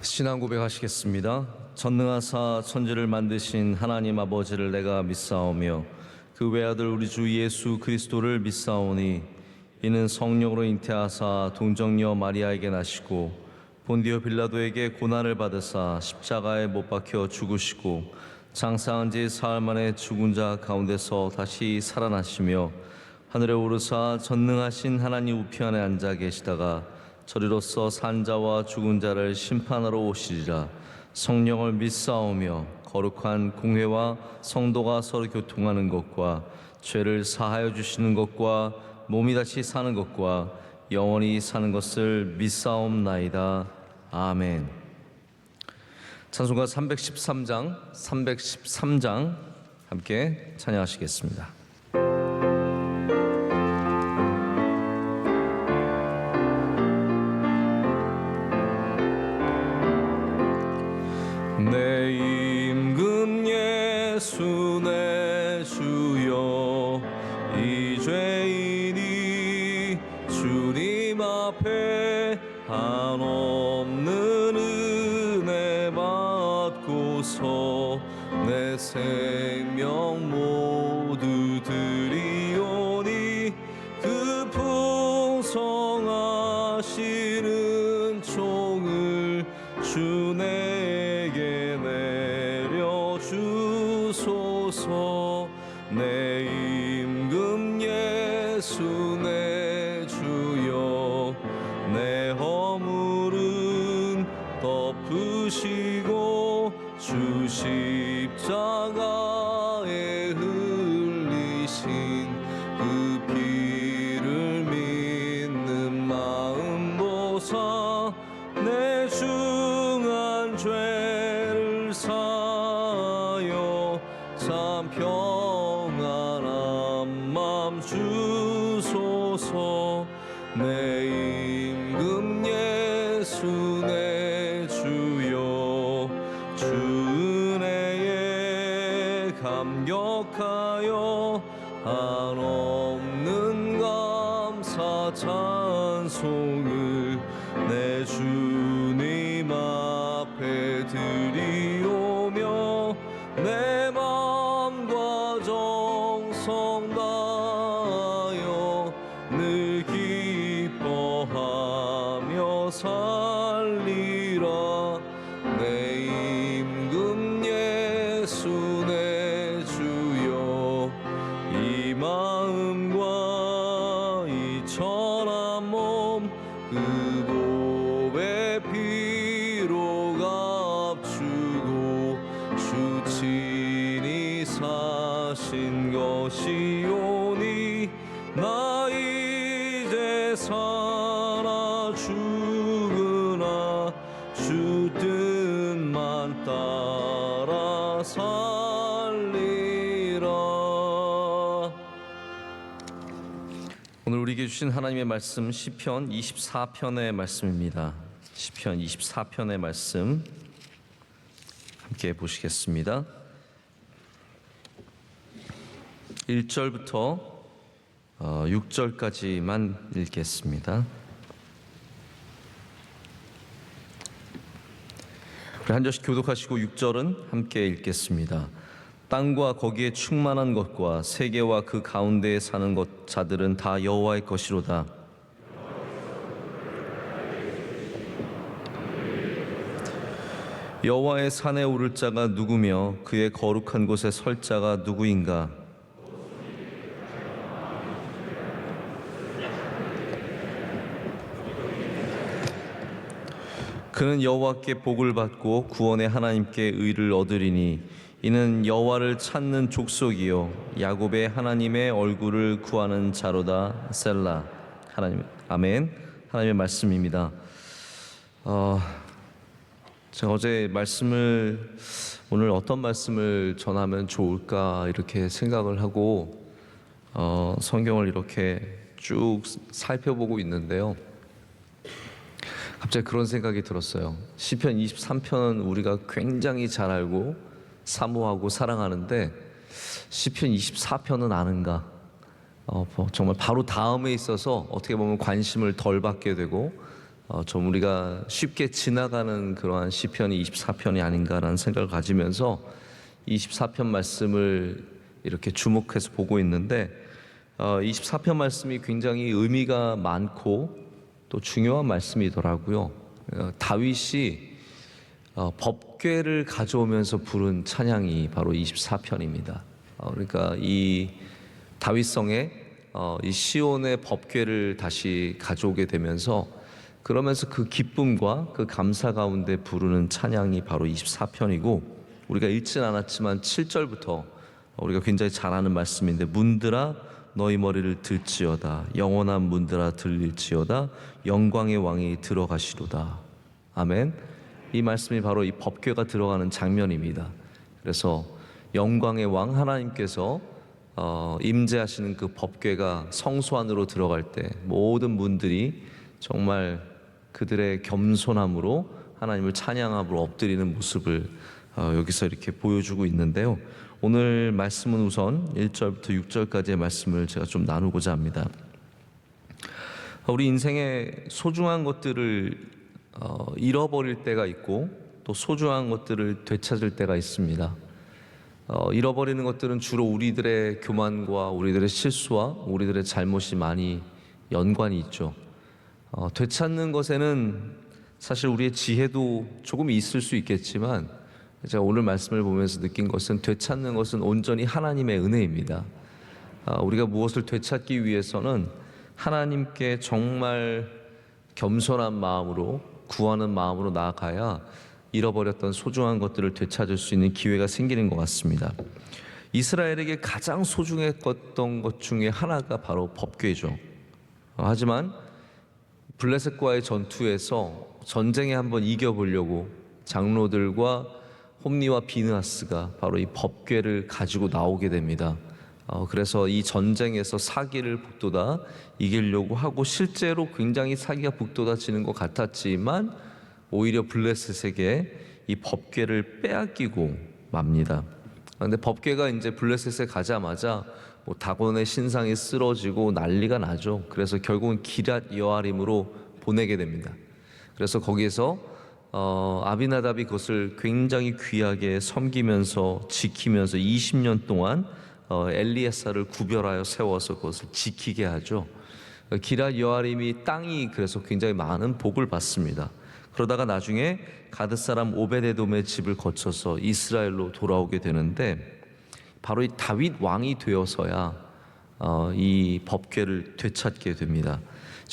신앙 고백하시겠습니다. 전능하사 천지를 만드신 하나님 아버지를 내가 믿사오며 그 외아들 우리 주 예수 그리스도를 믿사오니 이는 성령으로 잉태하사 동정녀 마리아에게 나시고 본디오 빌라도에게 고난을 받으사 십자가에 못 박혀 죽으시고 장사한 지 사흘 만에 죽은 자 가운데서 다시 살아나시며 하늘에 오르사 전능하신 하나님 우편에 앉아 계시다가 저리로서 산자와 죽은 자를 심판하러 오시리라. 성령을 믿사오며 거룩한 공회와 성도가 서로 교통하는 것과 죄를 사하여 주시는 것과 몸이 다시 사는 것과 영원히 사는 것을 믿사옵나이다. 아멘. 찬송가 313장 함께 찬양하시겠습니다. 내 임금 예수 내 주여 이 죄인이 주님 앞에 한없는 은혜 받고서 내 생명 모두 드리오니 그 풍성하시는 총을 주 내게 내려주소서. 내 임금 예수 내 주여 내 허물은 덮으시고 주 십자가에 흘리신 그 피를 믿는 마음 보사 내 중한 죄를 사하여 참 평안한 맘 주소서. 내 임금 예수 내 주여 주 은혜에 감격하여 한없는 감사 찬송을 내 주님 앞에 드리오며 내 맘과 정성 다하여 늘 기뻐하며 살리라. 내 임금 예수 내 주여 이 마음과 이 천한 몸 그 보배 피로 값주고 주 친히 사신 것이오니 나 이제 살아 죽으나 주 뜻만 따라 살리라. 오늘 우리에게 주신 하나님의 말씀 시편 24편의 말씀입니다. 시편 24편의 말씀 함께 보시겠습니다. 1절부터 6절까지만 읽겠습니다. 우리 한 절씩 교독하시고 6절은 함께 읽겠습니다. 땅과 거기에 충만한 것과 세계와 그 가운데에 사는 것 자들은 다 여호와의 것이로다. 여호와의 산에 오를 자가 누구며 그의 거룩한 곳에 설 자가 누구인가? 그는 여호와께 복을 받고 구원의 하나님께 의를 얻으리니 이는 여호와를 찾는 족속이요 야곱의 하나님의 얼굴을 구하는 자로다. 셀라. 하나님, 아멘. 하나님의 말씀입니다. 제가 어제 말씀을 오늘 어떤 말씀을 전하면 좋을까 이렇게 생각을 하고 성경을 이렇게 쭉 살펴보고 있는데요. 갑자기 그런 생각이 들었어요. 시편 23편은 우리가 굉장히 잘 알고 사모하고 사랑하는데 시편 24편은 아는가? 정말 바로 다음에 있어서 어떻게 보면 관심을 덜 받게 되고 좀 우리가 쉽게 지나가는 그러한 시편이 24편이 아닌가라는 생각을 가지면서 24편 말씀을 이렇게 주목해서 보고 있는데 24편 말씀이 굉장히 의미가 많고 또 중요한 말씀이더라고요. 다윗이 법궤를 가져오면서 부른 찬양이 바로 24편입니다. 그러니까 이 다윗성에 이 시온의 법궤를 다시 가져오게 되면서 그러면서 그 기쁨과 그 감사 가운데 부르는 찬양이 바로 24편이고, 우리가 읽진 않았지만 7절부터 우리가 굉장히 잘 아는 말씀인데, 문들아 너희 머리를 들지어다, 영원한 문들아 들릴지어다, 영광의 왕이 들어가시로다. 아멘. 이 말씀이 바로 이 법궤가 들어가는 장면입니다. 그래서 영광의 왕 하나님께서 임재하시는 그 법궤가 성소 안으로 들어갈 때 모든 문들이 정말 그들의 겸손함으로 하나님을 찬양함으로 엎드리는 모습을 여기서 이렇게 보여주고 있는데요. 오늘 말씀은 우선 1절부터 6절까지의 말씀을 제가 좀 나누고자 합니다. 우리 인생에 소중한 것들을 잃어버릴 때가 있고 또 소중한 것들을 되찾을 때가 있습니다. 잃어버리는 것들은 주로 우리들의 교만과 우리들의 실수와 우리들의 잘못이 많이 연관이 있죠. 되찾는 것에는 사실 우리의 지혜도 조금 있을 수 있겠지만, 제가 오늘 말씀을 보면서 느낀 것은 되찾는 것은 온전히 하나님의 은혜입니다. 우리가 무엇을 되찾기 위해서는 하나님께 정말 겸손한 마음으로 구하는 마음으로 나아가야 잃어버렸던 소중한 것들을 되찾을 수 있는 기회가 생기는 것 같습니다. 이스라엘에게 가장 소중했던 것 중에 하나가 바로 법궤죠. 하지만 블레셋과의 전투에서 전쟁에 한번 이겨보려고 장로들과 홈리와 비느하스가 바로 이 법궤를 가지고 나오게 됩니다. 그래서 이 전쟁에서 사기를 북돋아 이기려고 하고, 실제로 굉장히 사기가 북돋아지는 것 같았지만 오히려 블레셋에게 이 법궤를 빼앗기고 맙니다. 그런데 법궤가 이제 블레셋에 가자마자 다곤의 신상이 쓰러지고 난리가 나죠. 그래서 결국은 기럇 여아림으로 보내게 됩니다. 그래서 거기에서 아비나답이 그것을 굉장히 귀하게 섬기면서 지키면서 20년 동안 엘리에사를 구별하여 세워서 그것을 지키게 하죠. 기럇 여아림이 땅이 그래서 굉장히 많은 복을 받습니다. 그러다가 나중에 가드 사람 오베데돔의 집을 거쳐서 이스라엘로 돌아오게 되는데, 바로 이 다윗 왕이 되어서야 이 법궤를 되찾게 됩니다.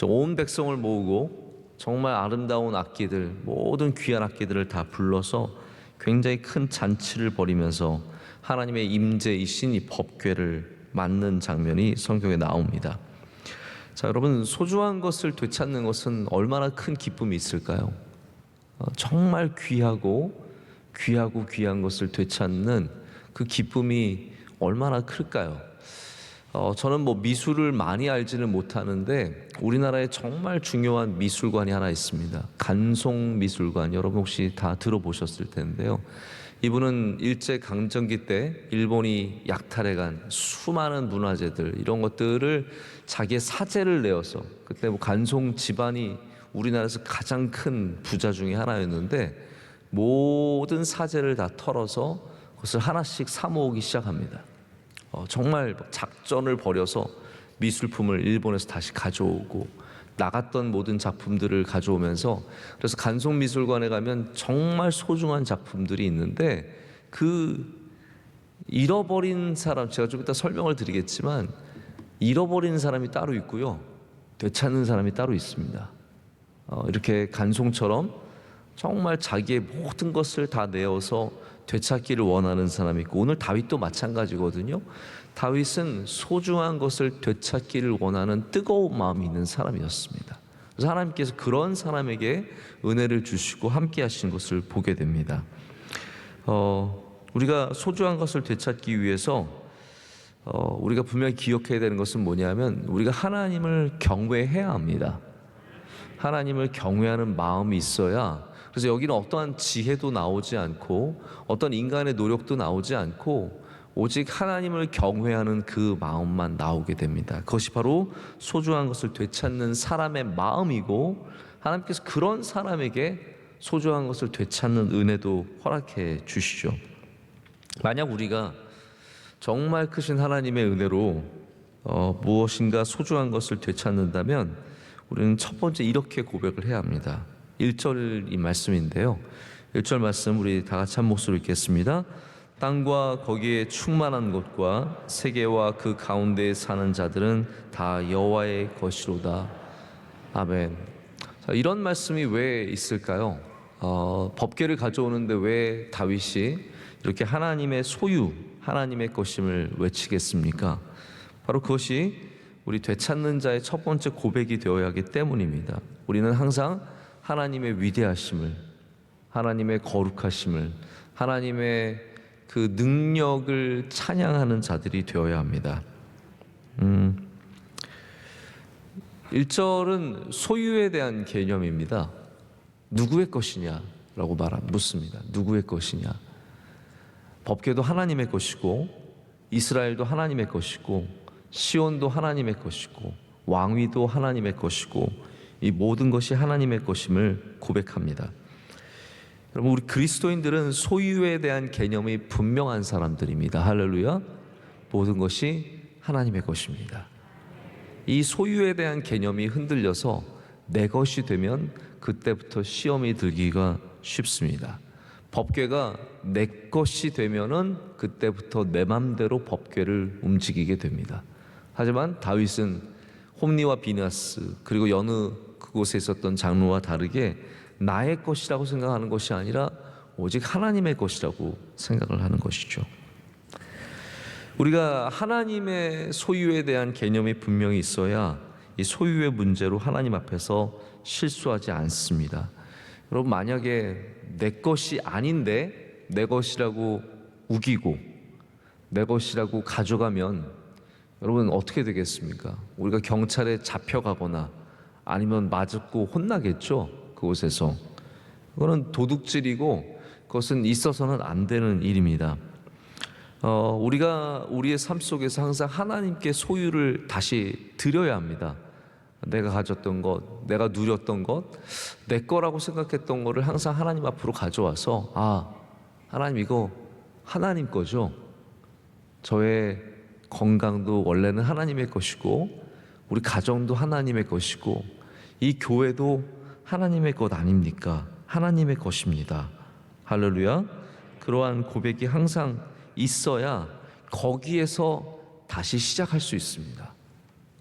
온 백성을 모으고 정말 아름다운 악기들, 모든 귀한 악기들을 다 불러서 굉장히 큰 잔치를 벌이면서 하나님의 임재이신 이 법궤를 맞는 장면이 성경에 나옵니다. 자, 여러분, 소중한 것을 되찾는 것은 얼마나 큰 기쁨이 있을까요? 정말 귀하고 귀한 것을 되찾는 그 기쁨이 얼마나 클까요? 저는 미술을 많이 알지는 못하는데 우리나라에 정말 중요한 미술관이 하나 있습니다. 간송미술관, 여러분 혹시 다 들어보셨을 텐데요. 이분은 일제강점기 때 일본이 약탈해간 수많은 문화재들, 이런 것들을 자기의 사재를 내어서, 그때 간송 집안이 우리나라에서 가장 큰 부자 중에 하나였는데, 모든 사재를 다 털어서 그것을 하나씩 사 모으기 시작합니다. 정말 작전을 벌여서 미술품을 일본에서 다시 가져오고, 나갔던 모든 작품들을 가져오면서, 그래서 간송미술관에 가면 정말 소중한 작품들이 있는데, 그 잃어버린 사람, 제가 좀 이따 설명을 드리겠지만 잃어버린 사람이 따로 있고요, 되찾는 사람이 따로 있습니다. 이렇게 간송처럼 정말 자기의 모든 것을 다 내어서 되찾기를 원하는 사람이 있고, 오늘 다윗도 마찬가지거든요. 다윗은 소중한 것을 되찾기를 원하는 뜨거운 마음이 있는 사람이었습니다. 그래서 하나님께서 그런 사람에게 은혜를 주시고 함께 하신 것을 보게 됩니다. 우리가 소중한 것을 되찾기 위해서 우리가 분명히 기억해야 되는 것은 뭐냐면, 우리가 하나님을 경외해야 합니다. 하나님을 경외하는 마음이 있어야, 그래서 여기는 어떠한 지혜도 나오지 않고 어떤 인간의 노력도 나오지 않고 오직 하나님을 경외하는 그 마음만 나오게 됩니다. 그것이 바로 소중한 것을 되찾는 사람의 마음이고, 하나님께서 그런 사람에게 소중한 것을 되찾는 은혜도 허락해 주시죠. 만약 우리가 정말 크신 하나님의 은혜로 무엇인가 소중한 것을 되찾는다면 우리는 첫 번째 이렇게 고백을 해야 합니다. 1절 이 말씀인데요. 1절 말씀 우리 다 같이 한 목소리로 읽겠습니다. 땅과 거기에 충만한 것과 세계와 그 가운데에 사는 자들은 다 여호와의 것이로다. 아멘. 자, 이런 말씀이 왜 있을까요? 법궤를 가져오는데 왜 다윗이 이렇게 하나님의 소유, 하나님의 것임을 외치겠습니까? 바로 그것이 우리 되찾는 자의 첫 번째 고백이 되어야 하기 때문입니다. 우리는 항상 하나님의 위대하심을, 하나님의 거룩하심을, 하나님의 그 능력을 찬양하는 자들이 되어야 합니다. 1절은 소유에 대한 개념입니다. 누구의 것이냐라고 묻습니다. 누구의 것이냐? 법궤도 하나님의 것이고, 이스라엘도 하나님의 것이고, 시온도 하나님의 것이고, 왕위도 하나님의 것이고, 이 모든 것이 하나님의 것임을 고백합니다. 여러분, 우리 그리스도인들은 소유에 대한 개념이 분명한 사람들입니다. 할렐루야. 모든 것이 하나님의 것입니다. 이 소유에 대한 개념이 흔들려서 내 것이 되면 그때부터 시험이 들기가 쉽습니다. 법궤가 내 것이 되면은 그때부터 내 맘대로 법궤를 움직이게 됩니다. 하지만 다윗은 홈리와 비나스 그리고 여느 그곳에 있었던 장로와 다르게 나의 것이라고 생각하는 것이 아니라 오직 하나님의 것이라고 생각을 하는 것이죠. 우리가 하나님의 소유에 대한 개념이 분명히 있어야 이 소유의 문제로 하나님 앞에서 실수하지 않습니다. 여러분, 만약에 내 것이 아닌데 내 것이라고 우기고 내 것이라고 가져가면 여러분 어떻게 되겠습니까? 우리가 경찰에 잡혀가거나 아니면 맞고 혼나겠죠. 그곳에서. 그거는 도둑질이고 그것은 있어서는 안 되는 일입니다. 우리가 우리의 삶 속에서 항상 하나님께 소유를 다시 드려야 합니다. 내가 가졌던 것, 내가 누렸던 것, 내 거라고 생각했던 거를 항상 하나님 앞으로 가져와서 하나님 이거 하나님 거죠. 저의 건강도 원래는 하나님의 것이고 우리 가정도 하나님의 것이고 이 교회도 하나님의 것 아닙니까? 하나님의 것입니다. 할렐루야. 그러한 고백이 항상 있어야 거기에서 다시 시작할 수 있습니다.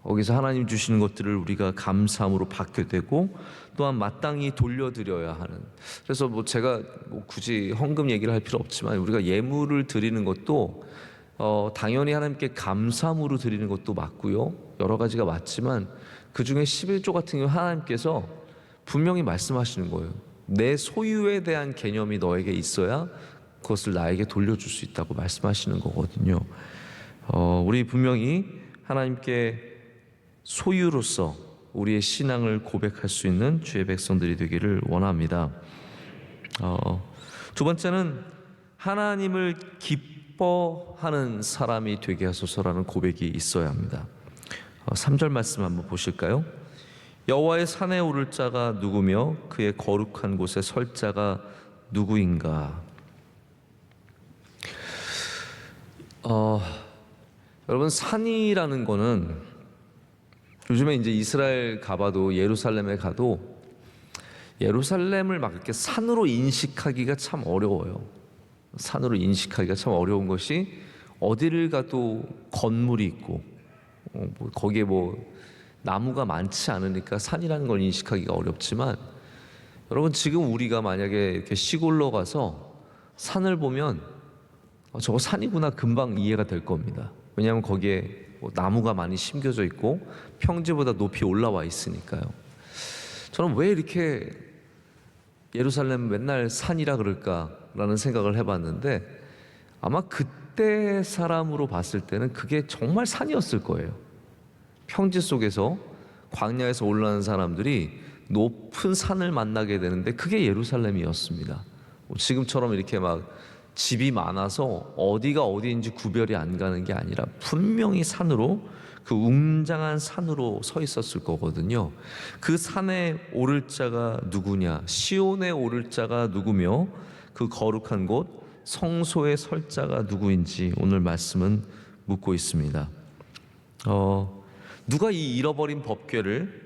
거기서 하나님 주시는 것들을 우리가 감사함으로 받게 되고 또한 마땅히 돌려드려야 하는. 그래서 제가 굳이 헌금 얘기를 할 필요 없지만 우리가 예물을 드리는 것도 당연히 하나님께 감사함으로 드리는 것도 맞고요. 여러 가지가 맞지만 그 중에 11조 같은 경우 하나님께서 분명히 말씀하시는 거예요. 내 소유에 대한 개념이 너에게 있어야 그것을 나에게 돌려줄 수 있다고 말씀하시는 거거든요. 우리 분명히 하나님께 소유로서 우리의 신앙을 고백할 수 있는 주의 백성들이 되기를 원합니다. 두 번째는 하나님을 기뻐하는 사람이 되게 하소서라는 고백이 있어야 합니다. 3절 말씀 한번 보실까요? 여호와의 산에 오를 자가 누구며 그의 거룩한 곳에 설 자가 누구인가? 여러분, 산이라는 거는 요즘에 이제 이스라엘 가봐도 예루살렘에 가도 예루살렘을 막 이렇게 산으로 인식하기가 참 어려워요. 산으로 인식하기가 참 어려운 것이 어디를 가도 건물이 있고 거기에 나무가 많지 않으니까 산이라는 걸 인식하기가 어렵지만 여러분, 지금 우리가 만약에 이렇게 시골로 가서 산을 보면 저거 산이구나 금방 이해가 될 겁니다. 왜냐하면 거기에 나무가 많이 심겨져 있고 평지보다 높이 올라와 있으니까요. 저는 왜 이렇게 예루살렘 맨날 산이라 그럴까라는 생각을 해봤는데 아마 그때 사람으로 봤을 때는 그게 정말 산이었을 거예요. 평지 속에서 광야에서 올라오는 사람들이 높은 산을 만나게 되는데 그게 예루살렘이었습니다. 지금처럼 이렇게 막 집이 많아서 어디가 어디인지 구별이 안 가는 게 아니라 분명히 산으로, 그 웅장한 산으로 서 있었을 거거든요. 그 산에 오를 자가 누구냐? 시온에 오를 자가 누구며 그 거룩한 곳 성소에 설 자가 누구인지 오늘 말씀은 묻고 있습니다. 누가 이 잃어버린 법궤를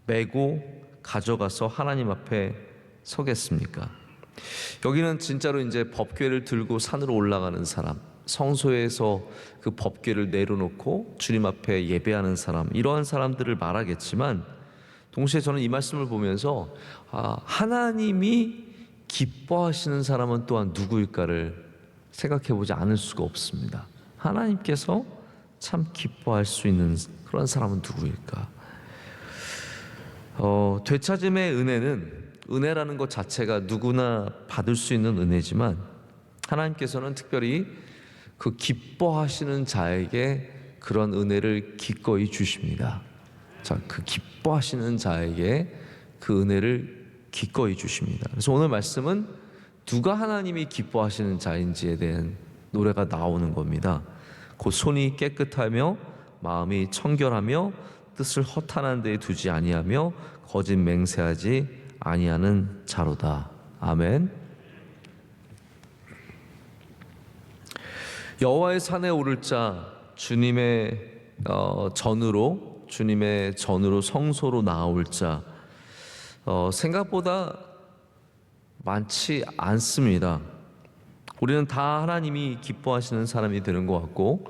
메고 가져가서 하나님 앞에 서겠습니까? 여기는 진짜로 이제 법궤를 들고 산으로 올라가는 사람, 성소에서 그 법궤를 내려놓고 주님 앞에 예배하는 사람, 이러한 사람들을 말하겠지만, 동시에 저는 이 말씀을 보면서 하나님이 기뻐하시는 사람은 또한 누구일까를 생각해보지 않을 수가 없습니다. 하나님께서 참 기뻐할 수 있는 그런 사람은 누구일까? 되찾음의 은혜라는 것 자체가 누구나 받을 수 있는 은혜지만, 하나님께서는 특별히 그 기뻐하시는 자에게 그런 은혜를 기꺼이 주십니다. 자, 그 기뻐하시는 자에게 그 은혜를 기꺼이 주십니다. 그래서 오늘 말씀은 누가 하나님이 기뻐하시는 자인지에 대한 노래가 나오는 겁니다. 곧 손이 깨끗하며 마음이 청결하며 뜻을 허탄한 데에 두지 아니하며 거짓 맹세하지 아니하는 자로다. 아멘. 여호와의 산에 오를 자, 주님의 전으로 성소로 나올 자, 생각보다 많지 않습니다. 우리는 다 하나님이 기뻐하시는 사람이 되는 것 같고,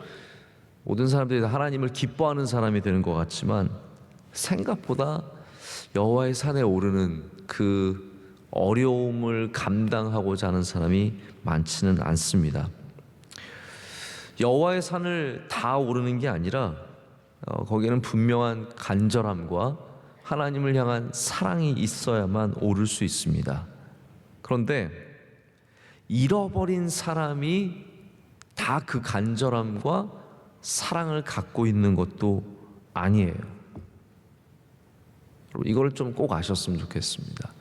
모든 사람들이 다 하나님을 기뻐하는 사람이 되는 것 같지만, 생각보다 여호와의 산에 오르는 그 어려움을 감당하고자 하는 사람이 많지는 않습니다. 여호와의 산을 다 오르는 게 아니라 거기에는 분명한 간절함과 하나님을 향한 사랑이 있어야만 오를 수 있습니다. 그런데 잃어버린 사람이 다 그 간절함과 사랑을 갖고 있는 것도 아니에요. 이걸 좀 꼭 아셨으면 좋겠습니다.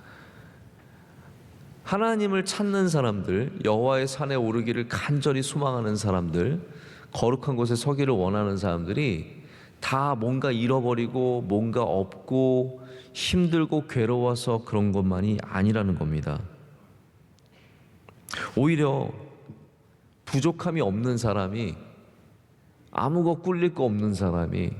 하나님을 찾는 사람들, 여호와의 산에 오르기를 간절히 소망하는 사람들, 거룩한 곳에 서기를 원하는 사람들이 다 뭔가 잃어버리고 뭔가 없고 힘들고 괴로워서 그런 것만이 아니라는 겁니다. 오히려 부족함이 없는 사람이, 아무것 꿀릴 거 없는 사람이,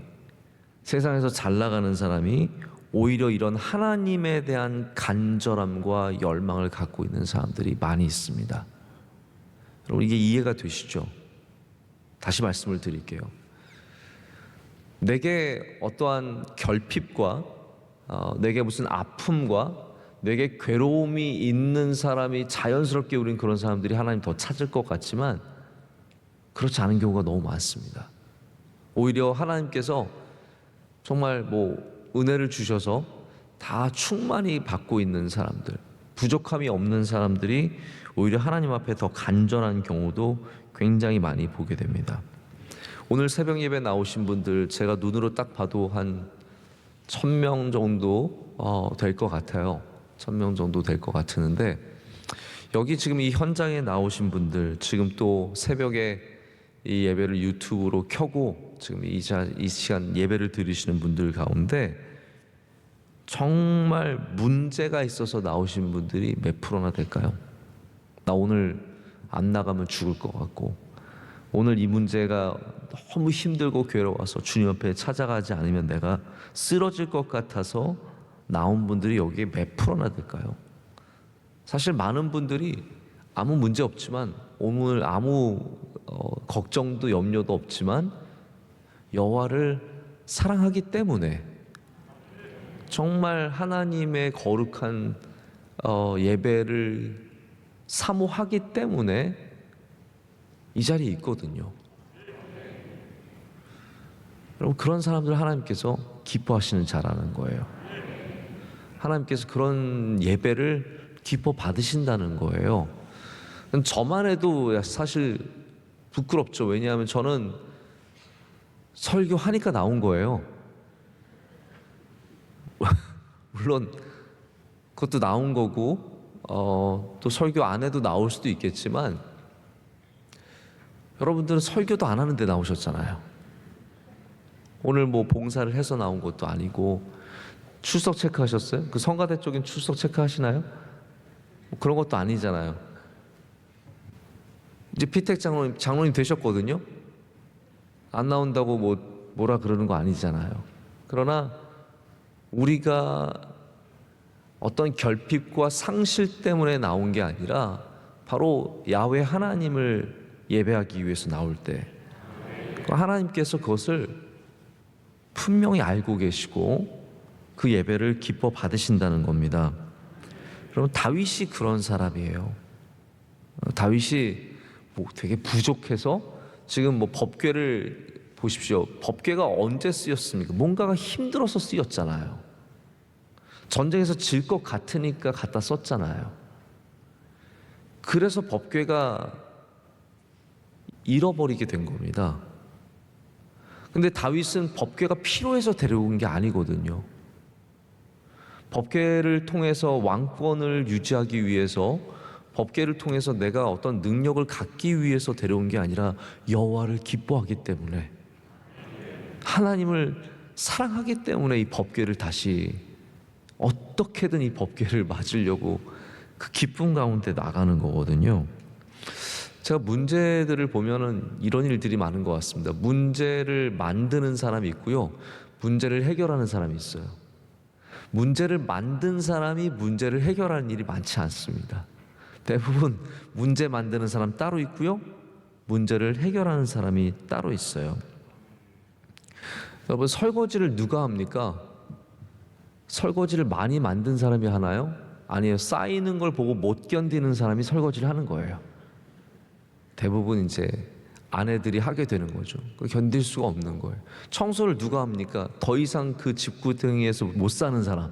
세상에서 잘 나가는 사람이 오히려 이런 하나님에 대한 간절함과 열망을 갖고 있는 사람들이 많이 있습니다. 여러분, 이게 이해가 되시죠? 다시 말씀을 드릴게요. 내게 어떠한 결핍과 내게 무슨 아픔과 내게 괴로움이 있는 사람이 자연스럽게 우린 그런 사람들이 하나님 더 찾을 것 같지만, 그렇지 않은 경우가 너무 많습니다. 오히려 하나님께서 정말 은혜를 주셔서 다 충만히 받고 있는 사람들, 부족함이 없는 사람들이 오히려 하나님 앞에 더 간절한 경우도 굉장히 많이 보게 됩니다. 오늘 새벽 예배 나오신 분들, 제가 눈으로 딱 봐도 한 1,000명 정도 될 것 같아요. 1,000명 정도 될 것 같으는데, 여기 지금 이 현장에 나오신 분들, 지금 또 새벽에 이 예배를 유튜브로 켜고 지금 이 시간 예배를 들으시는 분들 가운데 정말 문제가 있어서 나오신 분들이 몇 프로나 될까요? 나 오늘 안 나가면 죽을 것 같고, 오늘 이 문제가 너무 힘들고 괴로워서 주님 앞에 찾아가지 않으면 내가 쓰러질 것 같아서 나온 분들이 여기에 몇 프로나 될까요? 사실 많은 분들이 아무 문제 없지만, 오늘 아무 걱정도 염려도 없지만 여호와를 사랑하기 때문에, 정말 하나님의 거룩한 예배를 사모하기 때문에 이 자리에 있거든요. 여러분, 그런 사람들 하나님께서 기뻐하시는 자라는 거예요. 하나님께서 그런 예배를 기뻐 받으신다는 거예요. 저만 해도 사실 부끄럽죠. 왜냐하면 저는 설교하니까 나온 거예요. 물론 그것도 나온 거고, 또 설교 안 해도 나올 수도 있겠지만, 여러분들은 설교도 안 하는데 나오셨잖아요. 오늘 뭐 봉사를 해서 나온 것도 아니고 출석 체크하셨어요? 그 성가대 쪽엔 출석 체크하시나요? 뭐 그런 것도 아니잖아요. 이제 피택 장로님 되셨거든요. 안 나온다고 뭐라 그러는 거 아니잖아요. 그러나 우리가 어떤 결핍과 상실 때문에 나온 게 아니라 바로 야훼 하나님을 예배하기 위해서 나올 때 하나님께서 그것을 분명히 알고 계시고 그 예배를 기뻐 받으신다는 겁니다. 여러분, 다윗이 그런 사람이에요. 다윗이 뭐 되게 부족해서 지금 뭐 법궤를 보십시오. 법궤가 언제 쓰였습니까? 뭔가가 힘들어서 쓰였잖아요. 전쟁에서 질 것 같으니까 갖다 썼잖아요. 그래서 법궤가 잃어버리게 된 겁니다. 근데 다윗은 법궤가 필요해서 데려온 게 아니거든요. 법궤를 통해서 왕권을 유지하기 위해서, 법궤를 통해서 내가 어떤 능력을 갖기 위해서 데려온 게 아니라 여호와를 기뻐하기 때문에, 하나님을 사랑하기 때문에 이 법궤를 다시 어떻게든 이 법궤를 맞으려고 그 기쁨 가운데 나가는 거거든요. 제가 문제들을 보면은 이런 일들이 많은 것 같습니다. 문제를 만드는 사람이 있고요, 문제를 해결하는 사람이 있어요. 문제를 만든 사람이 문제를 해결하는 일이 많지 않습니다. 대부분 문제 만드는 사람 따로 있고요, 문제를 해결하는 사람이 따로 있어요. 여러분, 설거지를 누가 합니까? 설거지를 많이 만든 사람이 하나요? 아니에요. 쌓이는 걸 보고 못 견디는 사람이 설거지를 하는 거예요. 대부분 이제 아내들이 하게 되는 거죠. 견딜 수가 없는 거예요. 청소를 누가 합니까? 더 이상 그 집구덩이에서 못 사는 사람,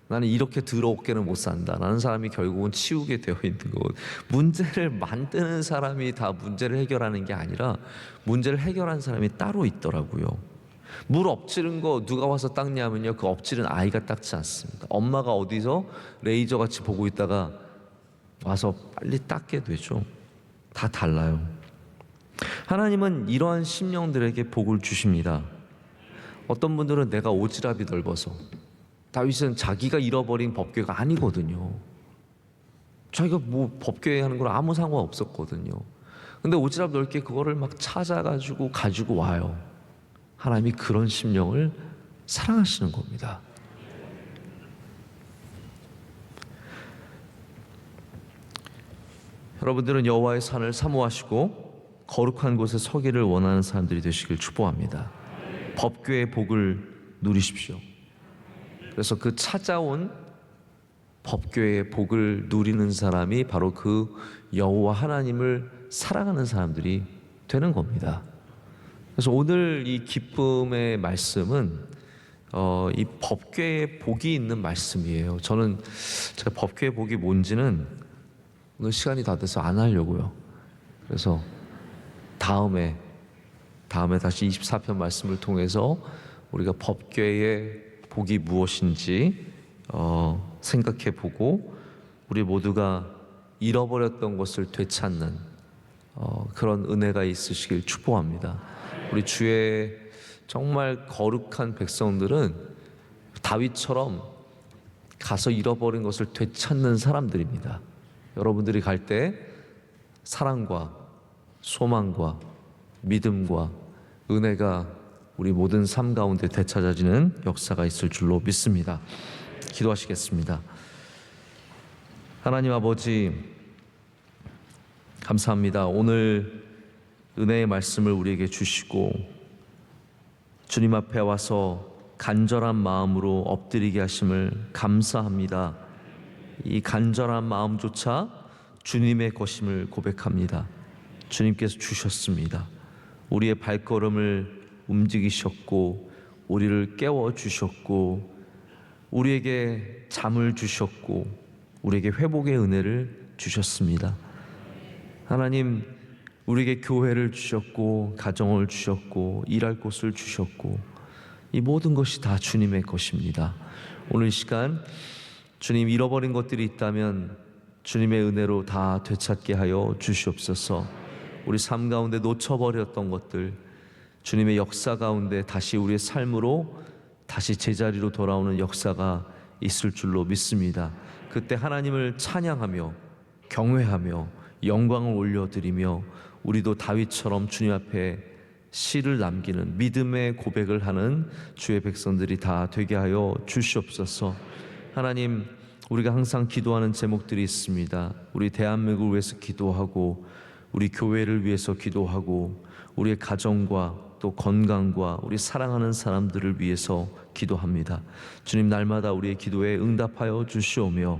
나는 이렇게 더럽게는 못 산다 라는 사람이 결국은 치우게 되어 있는 거거든요. 문제를 만드는 사람이 다 문제를 해결하는 게 아니라 문제를 해결하는 사람이 따로 있더라고요. 물 엎지른 거 누가 와서 닦냐면요, 그 엎지른 아이가 닦지 않습니다. 엄마가 어디서 레이저 같이 보고 있다가 와서 빨리 닦게 되죠. 다 달라요. 하나님은 이러한 심령들에게 복을 주십니다. 어떤 분들은 내가 오지랖이 넓어서, 다윗은 자기가 잃어버린 법궤가 아니거든요. 자기가 뭐 법궤 하는 건 아무 상관없었거든요. 근데 오지랖 넓게 그거를 막 찾아가지고 가지고 와요. 하나님이 그런 심령을 사랑하시는 겁니다. 여러분들은 여호와의 산을 사모하시고 거룩한 곳에 서기를 원하는 사람들이 되시길 축복합니다. 법궤의 복을 누리십시오. 그래서 그 찾아온 법궤의 복을 누리는 사람이 바로 그 여호와 하나님을 사랑하는 사람들이 되는 겁니다. 그래서 오늘 이 기쁨의 말씀은 이 법궤의 복이 있는 말씀이에요. 저는 제가 법궤의 복이 뭔지는 오늘 시간이 다 돼서 안 하려고요. 그래서 다음에 다시 24편 말씀을 통해서 우리가 법궤의 복이 무엇인지 생각해 보고 우리 모두가 잃어버렸던 것을 되찾는 그런 은혜가 있으시길 축복합니다. 우리 주의 정말 거룩한 백성들은 다윗처럼 가서 잃어버린 것을 되찾는 사람들입니다. 여러분들이 갈 때 사랑과 소망과 믿음과 은혜가 우리 모든 삶 가운데 되찾아지는 역사가 있을 줄로 믿습니다. 기도하시겠습니다. 하나님 아버지, 감사합니다. 오늘 은혜의 말씀을 우리에게 주시고 주님 앞에 와서 간절한 마음으로 엎드리게 하심을 감사합니다. 이 간절한 마음조차 주님의 것임을 고백합니다. 주님께서 주셨습니다. 우리의 발걸음을 움직이셨고 우리를 깨워주셨고 우리에게 잠을 주셨고 우리에게 회복의 은혜를 주셨습니다. 하나님, 우리에게 교회를 주셨고 가정을 주셨고 일할 곳을 주셨고 이 모든 것이 다 주님의 것입니다. 오늘 시간 주님, 잃어버린 것들이 있다면 주님의 은혜로 다 되찾게 하여 주시옵소서. 우리 삶 가운데 놓쳐버렸던 것들, 주님의 역사 가운데 다시 우리의 삶으로 다시 제자리로 돌아오는 역사가 있을 줄로 믿습니다. 그때 하나님을 찬양하며 경외하며 영광을 올려드리며 우리도 다윗처럼 주님 앞에 시를 남기는 믿음의 고백을 하는 주의 백성들이 다 되게 하여 주시옵소서. 하나님, 우리가 항상 기도하는 제목들이 있습니다. 우리 대한민국을 위해서 기도하고, 우리 교회를 위해서 기도하고, 우리의 가정과 또 건강과 우리 사랑하는 사람들을 위해서 기도합니다. 주님, 날마다 우리의 기도에 응답하여 주시오며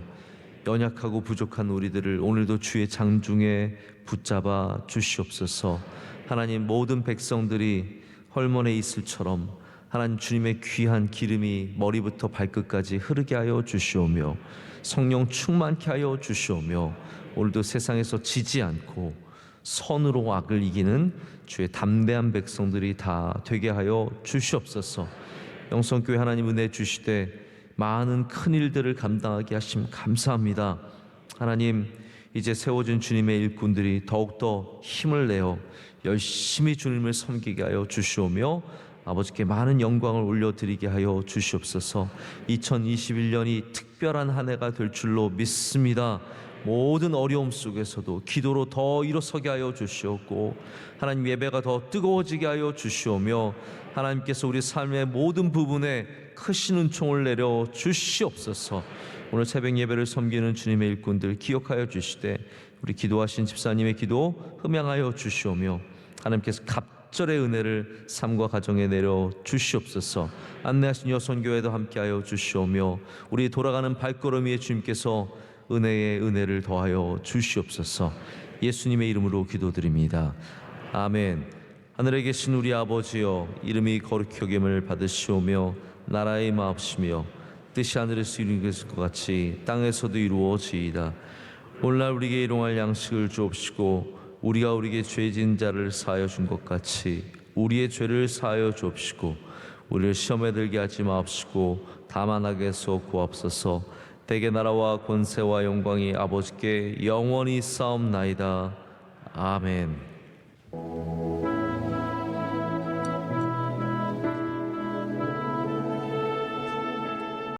연약하고 부족한 우리들을 오늘도 주의 장중에 붙잡아 주시옵소서. 하나님, 모든 백성들이 헐몬의 이슬처럼 하나님 주님의 귀한 기름이 머리부터 발끝까지 흐르게 하여 주시오며 성령 충만케 하여 주시오며 오늘도 세상에서 지지 않고 선으로 악을 이기는 주의 담대한 백성들이 다 되게 하여 주시옵소서. 영성교회 하나님 은혜 주시되 많은 큰 일들을 감당하게 하심 감사합니다. 하나님, 이제 세워진 주님의 일꾼들이 더욱더 힘을 내어 열심히 주님을 섬기게 하여 주시오며 아버지께 많은 영광을 올려드리게 하여 주시옵소서. 2021년이 특별한 한 해가 될 줄로 믿습니다. 모든 어려움 속에서도 기도로 더 일어서게 하여 주시옵고, 하나님 예배가 더 뜨거워지게 하여 주시오며, 하나님께서 우리 삶의 모든 부분에 크신 은총을 내려 주시옵소서. 오늘 새벽 예배를 섬기는 주님의 일꾼들 기억하여 주시되 우리 기도하신 집사님의 기도 흠양하여 주시오며, 하나님께서 갑절의 은혜를 삶과 가정에 내려 주시옵소서. 안내하신 여선교회도 함께하여 주시오며 우리 돌아가는 발걸음 위에 주님께서 은혜의 은혜를 더하여 주시옵소서. 예수님의 이름으로 기도드립니다. 아멘. 하늘에 계신 우리 아버지여, 이름이 거룩히 여김을 받으시오며 나라의 마옵시며 뜻이 하늘에서 이루어진 것과 같이 땅에서도 이루어지이다. 오늘날 우리에게 일용할 양식을 주옵시고 우리가 우리에게 죄진 자를 사하여 준 것 같이 우리의 죄를 사하여 주옵시고 우리를 시험에 들게 하지 마옵시고 다만 악에서 구하옵소서. 대개 나라와 권세와 영광이 아버지께 영원히 싸움나이다. 아멘.